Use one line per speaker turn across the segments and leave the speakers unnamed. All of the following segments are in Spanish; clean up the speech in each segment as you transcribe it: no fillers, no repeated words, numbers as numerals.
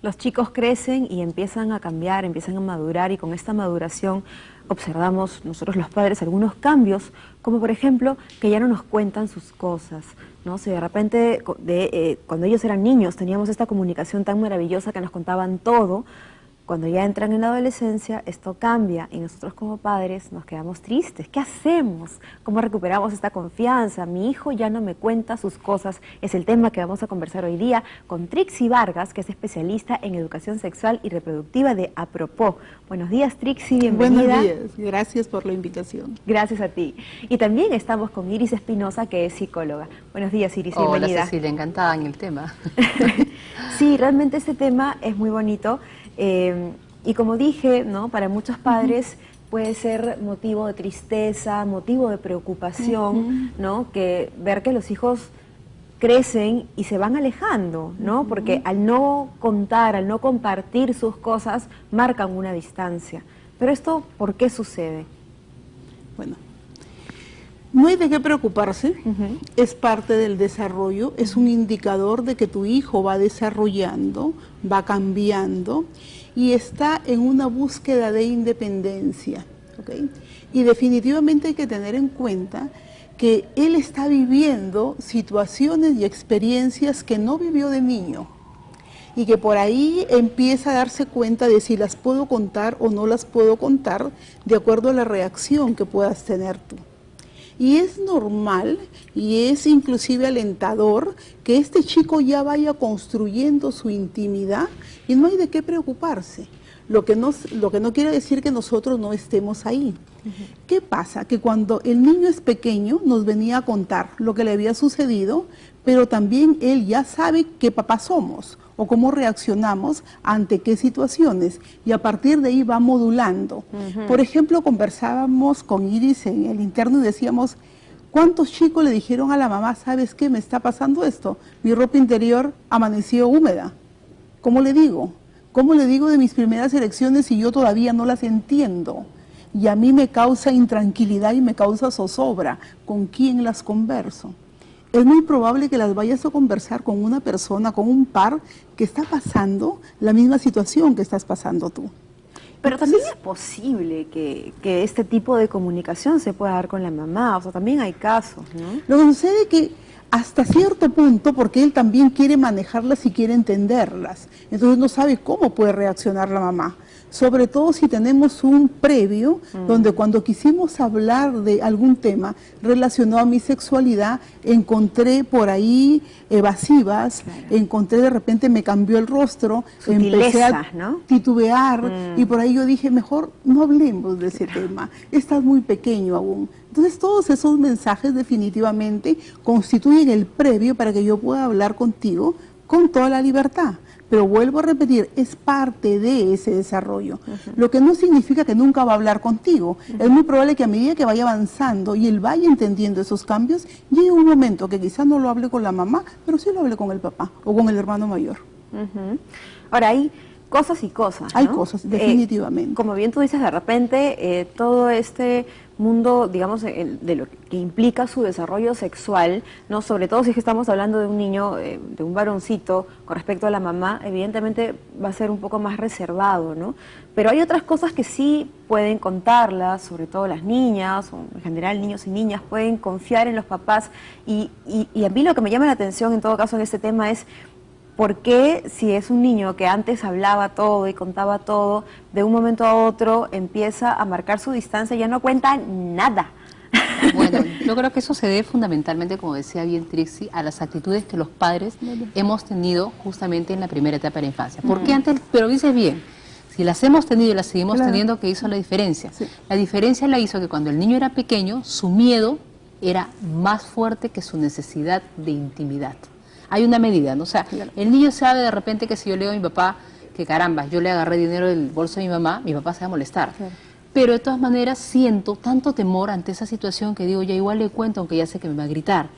Los chicos crecen y empiezan a cambiar, empiezan a madurar, y con esta maduración observamos nosotros los padres algunos cambios, como por ejemplo que ya no nos cuentan sus cosas, ¿no? Si de repente cuando ellos eran niños teníamos esta comunicación tan maravillosa que nos contaban todo, cuando ya entran en la adolescencia, esto cambia y nosotros como padres nos quedamos tristes. ¿Qué hacemos? ¿Cómo recuperamos esta confianza? Mi hijo ya no me cuenta sus cosas. Es el tema que vamos a conversar hoy día con Trixie Vargas, que es especialista en educación sexual y reproductiva de Apropos. Buenos días, Trixie, bienvenida.
Buenos días, gracias por la invitación.
Gracias a ti. Y también estamos con Iris Espinosa, que es psicóloga. Buenos días, Iris, bienvenida.
Hola, Cecilia, encantada en el tema.
Sí, realmente este tema es muy bonito. Y como dije, ¿no? Para muchos padres puede ser motivo de tristeza, motivo de preocupación, ¿no? Que ver que los hijos crecen y se van alejando, ¿no? Porque al no contar, al no compartir sus cosas, marcan una distancia. Pero esto, ¿por qué sucede?
Bueno, no hay de qué preocuparse, es parte del desarrollo, es un indicador de que tu hijo va desarrollando, va cambiando y está en una búsqueda de independencia, ¿ok? Y definitivamente hay que tener en cuenta que él está viviendo situaciones y experiencias que no vivió de niño y que por ahí empieza a darse cuenta de si las puedo contar o no las puedo contar de acuerdo a la reacción que puedas tener tú. Y es normal y es inclusive alentador que este chico ya vaya construyendo su intimidad y no hay de qué preocuparse. Lo que no quiere decir que nosotros no estemos ahí. ¿Qué pasa? Que cuando el niño es pequeño nos venía a contar lo que le había sucedido, pero también él ya sabe qué papá somos o cómo reaccionamos ante qué situaciones y a partir de ahí va modulando. Por ejemplo, conversábamos con Iris en el interno y decíamos, ¿cuántos chicos le dijeron a la mamá, sabes qué, me está pasando esto? Mi ropa interior amaneció húmeda. ¿Cómo le digo? ¿Cómo le digo de mis primeras elecciones si yo todavía no las entiendo? Y a mí me causa intranquilidad y me causa zozobra. ¿Con quién las converso? Es muy probable que las vayas a conversar con una persona, con un par que está pasando la misma situación que estás pasando tú.
Pero también es posible que este tipo de comunicación se pueda dar con la mamá, o sea, también hay casos, ¿no?
Lo que sucede es que hasta cierto punto, porque él también quiere manejarlas y quiere entenderlas, entonces no sabe cómo puede reaccionar la mamá. Sobre todo si tenemos un previo donde cuando quisimos hablar de algún tema relacionado a mi sexualidad, encontré por ahí evasivas, encontré de repente me cambió el rostro, empecé a titubear y por ahí yo dije, mejor no hablemos de ese tema, estás muy pequeño aún. Entonces todos esos mensajes definitivamente constituyen el previo para que yo pueda hablar contigo con toda la libertad. Pero vuelvo a repetir, es parte de ese desarrollo, lo que no significa que nunca va a hablar contigo. Es muy probable que a medida que vaya avanzando y él vaya entendiendo esos cambios, llegue un momento que quizás no lo hable con la mamá, pero sí lo hable con el papá o con el hermano mayor.
Ahora, hay cosas y cosas, ¿no?
Hay cosas, definitivamente.
Como bien tú dices, de repente, todo este mundo, digamos, de lo que implica su desarrollo sexual, ¿no? Sobre todo si es que estamos hablando de un niño, de un varoncito, con respecto a la mamá, evidentemente va a ser un poco más reservado, ¿no? Pero hay otras cosas que sí pueden contarlas, sobre todo las niñas, o en general niños y niñas, pueden confiar en los papás, y a mí lo que me llama la atención en todo caso en este tema es ¿por qué si es un niño que antes hablaba todo y contaba todo, de un momento a otro empieza a marcar su distancia y ya no cuenta nada?
Bueno, yo creo que eso se debe fundamentalmente, como decía bien Trixie, a las actitudes que los padres hemos tenido justamente en la primera etapa de la infancia. Porque antes, pero dices bien, si las hemos tenido y las seguimos teniendo, ¿qué hizo la diferencia? La diferencia la hizo que cuando el niño era pequeño, su miedo era más fuerte que su necesidad de intimidad. Hay una medida, ¿no? O sea, el niño sabe de repente que si yo le digo a mi papá que caramba, yo le agarré dinero del bolso de mi papá se va a molestar. Pero de todas maneras siento tanto temor ante esa situación que digo, ya igual le cuento, aunque ya sé que me va a gritar.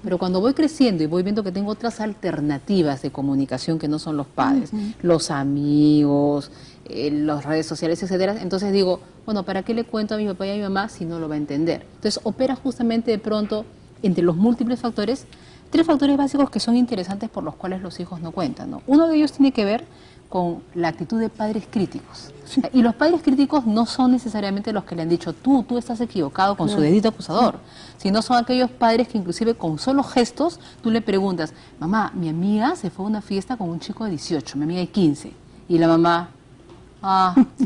Pero cuando voy creciendo y voy viendo que tengo otras alternativas de comunicación que no son los padres, los amigos, las redes sociales, etcétera, entonces digo, bueno, ¿para qué le cuento a mi papá y a mi mamá si no lo va a entender? Entonces opera justamente de pronto entre los múltiples factores, 3 factores básicos que son interesantes por los cuales los hijos no cuentan, ¿no? Uno de ellos tiene que ver con la actitud de padres críticos. Y los padres críticos no son necesariamente los que le han dicho tú estás equivocado con su dedito acusador, sino son aquellos padres que inclusive con solo gestos tú le preguntas, mamá, mi amiga se fue a una fiesta con un chico de 18, mi amiga de 15, y la mamá,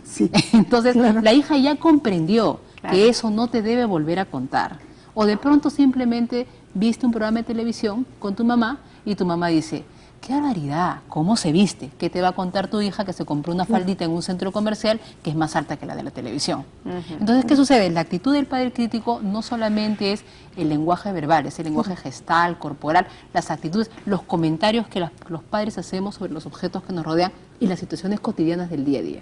sí.
Entonces la hija ya comprendió que eso no te debe volver a contar. O de pronto simplemente viste un programa de televisión con tu mamá y tu mamá dice, ¡qué barbaridad! ¿Cómo se viste? ¿Qué te va a contar tu hija que se compró una faldita en un centro comercial que es más alta que la de la televisión? Entonces, ¿qué sucede? La actitud del padre crítico no solamente es el lenguaje verbal, es el lenguaje gestal, corporal, las actitudes, los comentarios que los padres hacemos sobre los objetos que nos rodean y las situaciones cotidianas del día a día.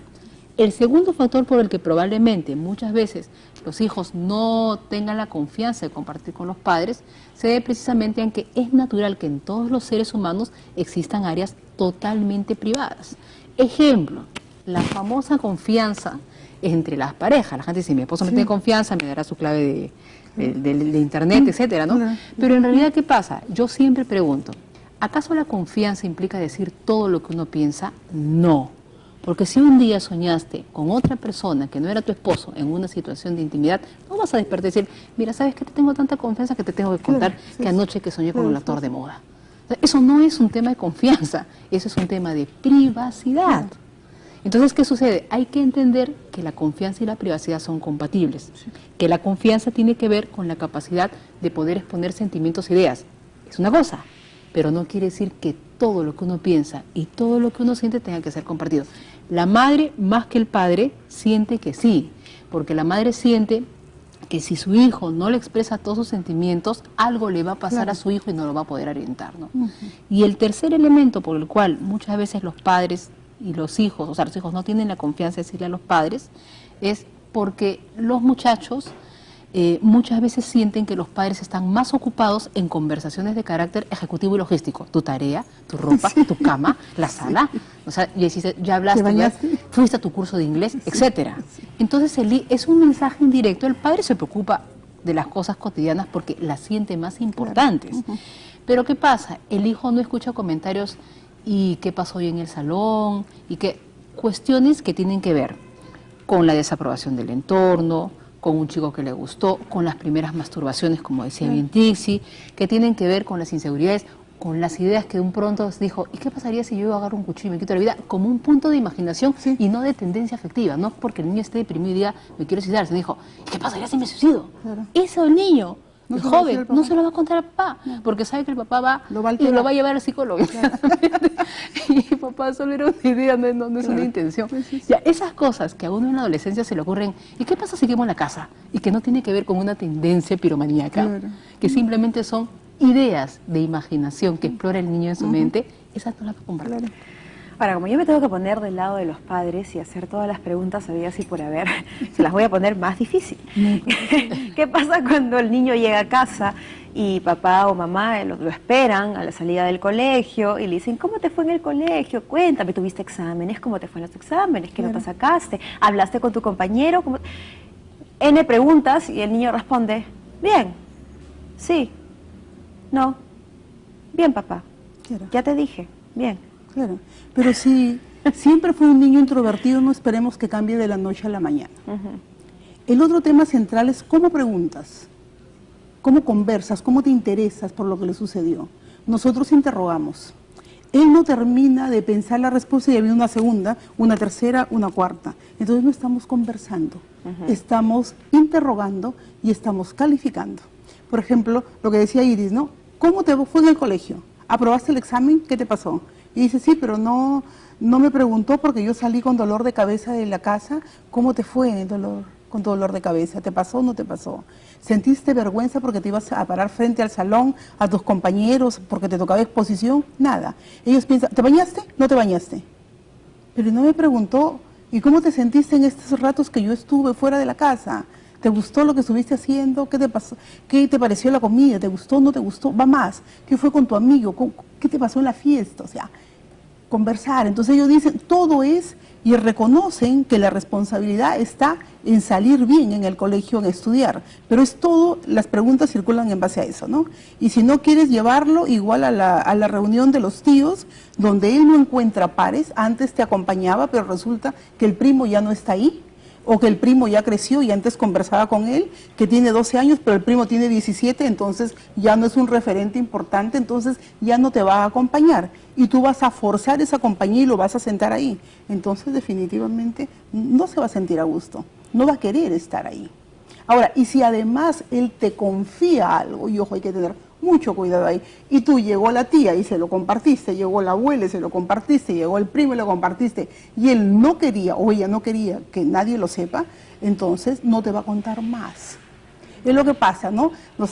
El segundo factor por el que probablemente muchas veces los hijos no tengan la confianza de compartir con los padres se debe precisamente en que es natural que en todos los seres humanos existan áreas totalmente privadas. Ejemplo, la famosa confianza entre las parejas. La gente dice, mi esposo me tiene confianza, me dará su clave de internet, etcétera, ¿no? Pero en realidad, ¿qué pasa? Yo siempre pregunto, ¿acaso la confianza implica decir todo lo que uno piensa? No. Porque si un día soñaste con otra persona que no era tu esposo en una situación de intimidad, no vas a despertar y decir, mira, ¿sabes qué? Te tengo tanta confianza que te tengo que contar que anoche que soñé con un actor de moda. O sea, eso no es un tema de confianza, eso es un tema de privacidad. Entonces, ¿qué sucede? Hay que entender que la confianza y la privacidad son compatibles, que la confianza tiene que ver con la capacidad de poder exponer sentimientos e ideas. Es una cosa, pero no quiere decir que todo lo que uno piensa y todo lo que uno siente tenga que ser compartido. La madre, más que el padre, siente que sí, porque la madre siente que si su hijo no le expresa todos sus sentimientos, algo le va a pasar a su hijo y no lo va a poder orientar, ¿no? Y el tercer elemento por el cual muchas veces los padres y los hijos, o sea, los hijos no tienen la confianza de decirle a los padres, es porque los muchachos muchas veces sienten que los padres están más ocupados en conversaciones de carácter ejecutivo y logístico. Tu tarea, tu ropa, tu cama, la sala. O sea, ya hablaste, fuiste a tu curso de inglés, etcétera. Entonces es un mensaje indirecto. El padre se preocupa de las cosas cotidianas porque las siente más importantes. Pero ¿qué pasa? El hijo no escucha comentarios y qué pasó hoy en el salón y qué cuestiones que tienen que ver con la desaprobación del entorno, con un chico que le gustó, con las primeras masturbaciones, como decía bien Trixie, que tienen que ver con las inseguridades, con las ideas que de un pronto dijo, ¿y qué pasaría si yo agarro un cuchillo y me quito la vida? Como un punto de imaginación y no de tendencia afectiva, no porque el niño esté deprimido y diga, me quiero suicidar, se dijo, ¿qué pasaría si me suicido? Eso el niño, el joven, no se lo va a contar al papá, porque sabe que el papá lo va a llevar al psicólogo. Y el papá solo era una idea, no es una intención. Ya, esas cosas que a uno en la adolescencia se le ocurren, ¿y qué pasa si quemo la casa? Y que no tiene que ver con una tendencia piromaníaca, que simplemente son ideas de imaginación que explora el niño en su mente, esas no las va a compartir.
Ahora, como yo me tengo que poner del lado de los padres y hacer todas las preguntas habidas y por haber, se las voy a poner más difícil. ¿Qué pasa cuando el niño llega a casa y papá o mamá lo esperan a la salida del colegio y le dicen, ¿cómo te fue en el colegio? Cuéntame, ¿tuviste exámenes? ¿Cómo te fue en los exámenes? ¿Qué notas sacaste? ¿Hablaste con tu compañero? N preguntas y el niño responde, bien, sí, no, bien papá, ya te dije, bien.
Claro, pero si siempre fue un niño introvertido, no esperemos que cambie de la noche a la mañana. El otro tema central es cómo preguntas, cómo conversas, cómo te interesas por lo que le sucedió. Nosotros interrogamos. Él no termina de pensar la respuesta y viene una segunda, una tercera, una cuarta. Entonces no estamos conversando, estamos interrogando y estamos calificando. Por ejemplo, lo que decía Iris, ¿no? ¿Cómo te fue en el colegio? ¿Aprobaste el examen? ¿Qué te pasó? Y dice, sí, pero no me preguntó porque yo salí con dolor de cabeza de la casa. ¿Cómo te fue con dolor de cabeza? ¿Te pasó o no te pasó? ¿Sentiste vergüenza porque te ibas a parar frente al salón, a tus compañeros, porque te tocaba exposición? Nada. Ellos piensan, ¿te bañaste? No te bañaste. Pero no me preguntó, ¿y cómo te sentiste en estos ratos que yo estuve fuera de la casa? ¿Te gustó lo que estuviste haciendo? ¿Qué te pasó? ¿Qué te pareció la comida? ¿Te gustó o no te gustó? Va más. ¿Qué fue con tu amigo? ¿Qué te pasó en la fiesta? O sea, conversar. Entonces ellos dicen, todo es y reconocen que la responsabilidad está en salir bien en el colegio, en estudiar, pero es todo, las preguntas circulan en base a eso, ¿no? Y si no quieres llevarlo, igual a la reunión de los tíos, donde él no encuentra pares, antes te acompañaba, pero resulta que el primo ya no está ahí, o que el primo ya creció y antes conversaba con él, que tiene 12 años, pero el primo tiene 17, entonces ya no es un referente importante, entonces ya no te va a acompañar. Y tú vas a forzar esa compañía y lo vas a sentar ahí. Entonces definitivamente no se va a sentir a gusto, no va a querer estar ahí. Ahora, y si además él te confía algo, y ojo, hay que tener mucho cuidado ahí, y tú llegó la tía y se lo compartiste, llegó la abuela y se lo compartiste, llegó el primo y lo compartiste, y él no quería, o ella no quería que nadie lo sepa, entonces no te va a contar más. Es lo que pasa, ¿no?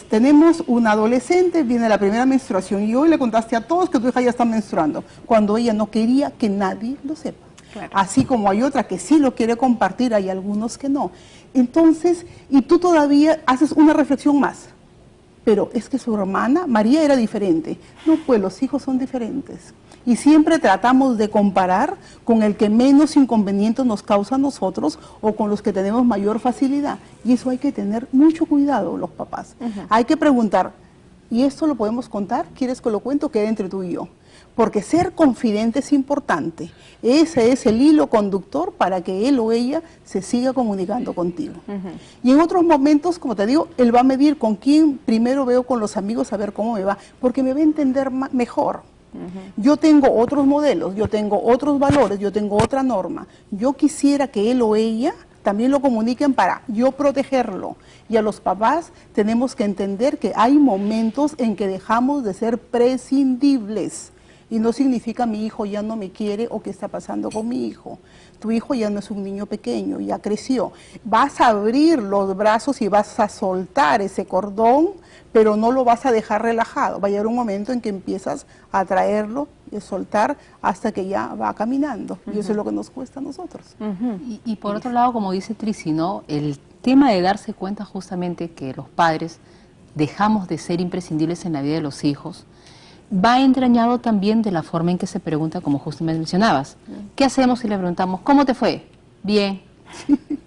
Tenemos una adolescente, viene la primera menstruación, y hoy le contaste a todos que tu hija ya está menstruando, cuando ella no quería que nadie lo sepa. Claro. Así como hay otra que sí lo quiere compartir, hay algunos que no. Entonces, y tú todavía haces una reflexión más. Pero es que su hermana, María, era diferente. No, pues los hijos son diferentes. Y siempre tratamos de comparar con el que menos inconvenientes nos causa a nosotros o con los que tenemos mayor facilidad. Y eso hay que tener mucho cuidado, los papás. Hay que preguntar, ¿y esto lo podemos contar? ¿Quieres que lo cuente o quede entre tú y yo? Porque ser confidente es importante. Ese es el hilo conductor para que él o ella se siga comunicando contigo. Y en otros momentos, como te digo, él va a medir con quién primero veo con los amigos a ver cómo me va, porque me va a entender mejor. Yo tengo otros modelos, yo tengo otros valores, yo tengo otra norma. Yo quisiera que él o ella también lo comuniquen para yo protegerlo. Y a los papás tenemos que entender que hay momentos en que dejamos de ser prescindibles. Y no significa mi hijo ya no me quiere o qué está pasando con mi hijo. Tu hijo ya no es un niño pequeño, ya creció. Vas a abrir los brazos y vas a soltar ese cordón, pero no lo vas a dejar relajado. Va a llegar un momento en que empiezas a traerlo y a soltar hasta que ya va caminando. Y eso es lo que nos cuesta a nosotros.
Y por otro lado, como dice Trixie, ¿no? El tema de darse cuenta justamente que los padres dejamos de ser imprescindibles en la vida de los hijos, va entrañado también de la forma en que se pregunta, como justamente mencionabas. ¿Qué hacemos si le preguntamos, ¿cómo te fue? Bien.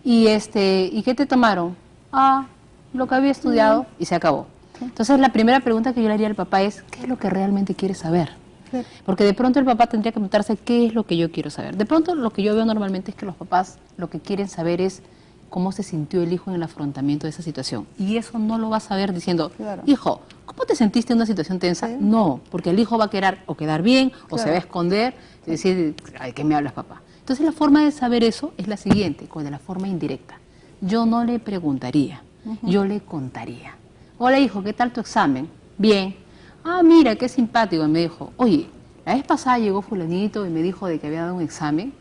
¿Y qué te tomaron? Ah, lo que había estudiado, y se acabó. Entonces la primera pregunta que yo le haría al papá es, ¿qué es lo que realmente quieres saber? Porque de pronto el papá tendría que preguntarse, ¿qué es lo que yo quiero saber? De pronto lo que yo veo normalmente es que los papás lo que quieren saber es cómo se sintió el hijo en el afrontamiento de esa situación. Y eso no lo va a saber diciendo, hijo, ¿cómo te sentiste en una situación tensa? No, porque el hijo va a querer o quedar bien, o se va a esconder, y decir, ay, ¿qué me hablas, papá? Entonces la forma de saber eso es la siguiente, de la forma indirecta. Yo no le preguntaría, yo le contaría. Hola, hijo, ¿qué tal tu examen? Bien. Ah, mira, qué simpático. Y me dijo, oye, la vez pasada llegó fulanito y me dijo de que había dado un examen,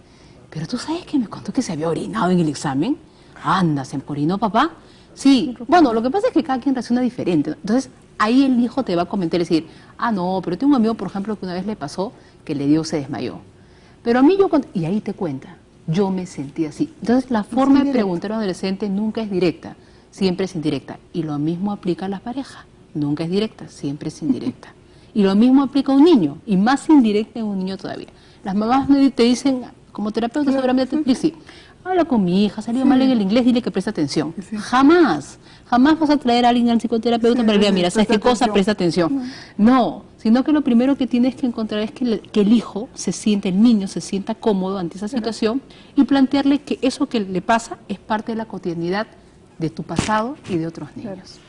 pero tú sabes que me contó que se había orinado en el examen. Anda, ¿se orinó, papá? Sí. Bueno, lo que pasa es que cada quien reacciona diferente. Entonces, ahí el hijo te va a comentar y decir, ah, no, pero tengo un amigo, por ejemplo, que una vez le pasó que le dio, se desmayó. Pero a mí y ahí te cuenta, yo me sentí así. Entonces, la forma de preguntar a un adolescente nunca es directa, siempre es indirecta. Y lo mismo aplica a las parejas. Nunca es directa, siempre es indirecta. Y lo mismo aplica a un niño, y más indirecta en un niño todavía. Las mamás te dicen, como terapeuta seguramente te dicen, habla con mi hija, salió mal en el inglés, dile que preste atención. Jamás vas a traer a alguien al psicoterapeuta para que le diga, mira, ¿sabes qué cosa? Presta atención. No, sino que lo primero que tienes que encontrar es que el hijo el niño se sienta cómodo ante esa situación y plantearle que eso que le pasa es parte de la cotidianidad de tu pasado y de otros niños.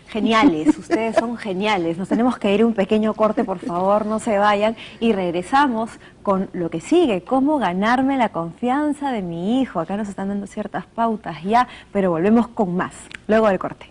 Geniales, ustedes son geniales. Nos tenemos que ir a un pequeño corte, por favor, no se vayan. Y regresamos con lo que sigue, cómo ganarme la confianza de mi hijo. Acá nos están dando ciertas pautas ya, pero volvemos con más, luego del corte.